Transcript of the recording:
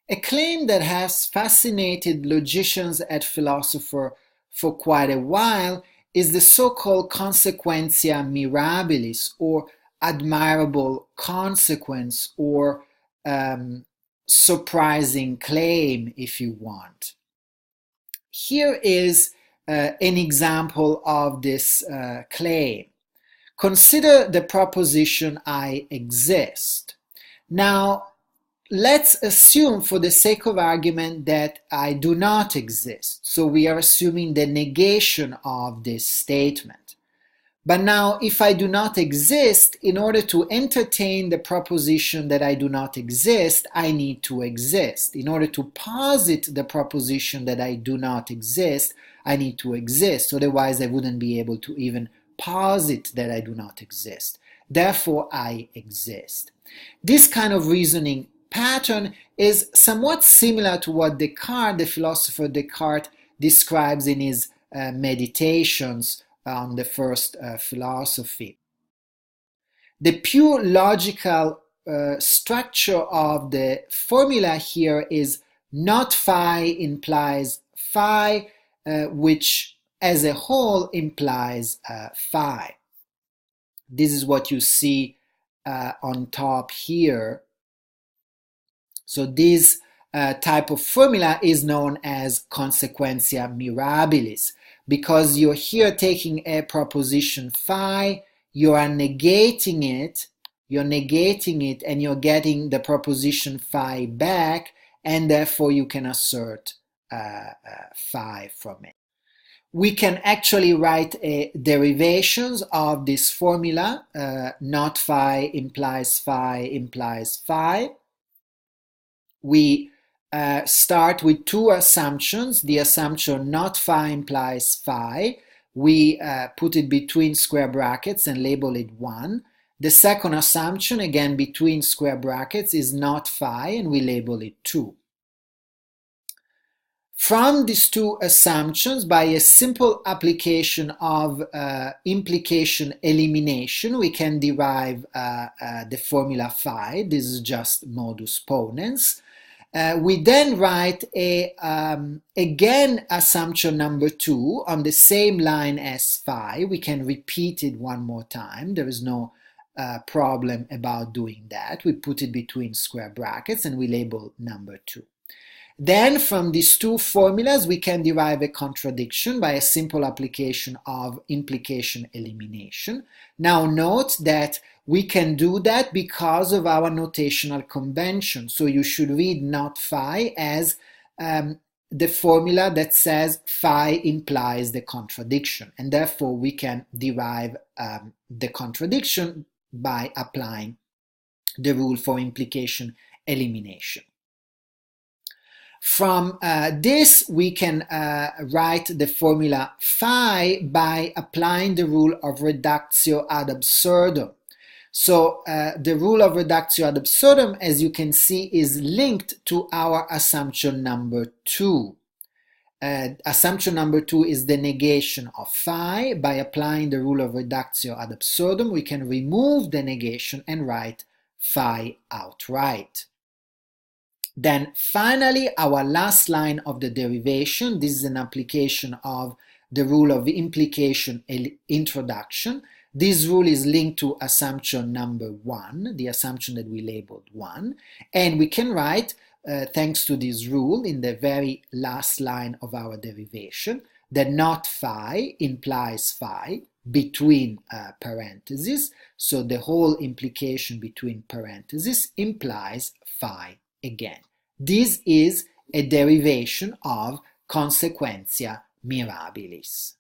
A claim that has fascinated logicians and philosophers for quite a while is the so-called Consequentia Mirabilis, or admirable consequence, or surprising claim, if you want. Here is an example of this claim. Consider the proposition I exist. Now, let's assume for the sake of argument that I do not exist. So we are assuming the negation of this statement. But now, if I do not exist, in order to entertain the proposition that I do not exist, I need to exist. In order to posit the proposition that I do not exist, I need to exist. Otherwise, I wouldn't be able to even posit that I do not exist. Therefore, I exist. This kind of reasoning pattern is somewhat similar to what Descartes, the philosopher Descartes, describes in his meditations on the first philosophy. The pure logical structure of the formula here is not phi implies phi, which as a whole implies phi. This is what you see on top here. So this type of formula is known as Consequentia Mirabilis, because you're here taking a proposition phi, you are negating it, and you're getting the proposition phi back, and therefore you can assert phi from it. We can actually write derivations of this formula, not phi implies phi. We start with two assumptions. The assumption not phi implies phi, we put it between square brackets and label it 1. The second assumption, again between square brackets, is not phi, and we label it 2. From these two assumptions, by a simple application of implication elimination, we can derive the formula phi. This is just modus ponens. We then write again assumption number 2 on the same line as phi. We can repeat it one more time. There is no problem about doing that. We put it between square brackets and we label number 2. Then from these two formulas we can derive a contradiction by a simple application of implication elimination. Now note that we can do that because of our notational convention. So you should read not phi as the formula that says phi implies the contradiction, and therefore we can derive the contradiction by applying the rule for implication elimination. From this, we can write the formula phi by applying the rule of reductio ad absurdum. So the rule of reductio ad absurdum, as you can see, is linked to our assumption number 2. Assumption number 2 is the negation of phi. By applying the rule of reductio ad absurdum, we can remove the negation and write phi outright. Then finally, our last line of the derivation, this is an application of the rule of implication introduction. This rule is linked to assumption number 1, the assumption that we labeled 1, and we can write, thanks to this rule, in the very last line of our derivation, that not phi implies phi between parentheses, so the whole implication between parentheses implies phi again. This is a derivation of Consequentia Mirabilis.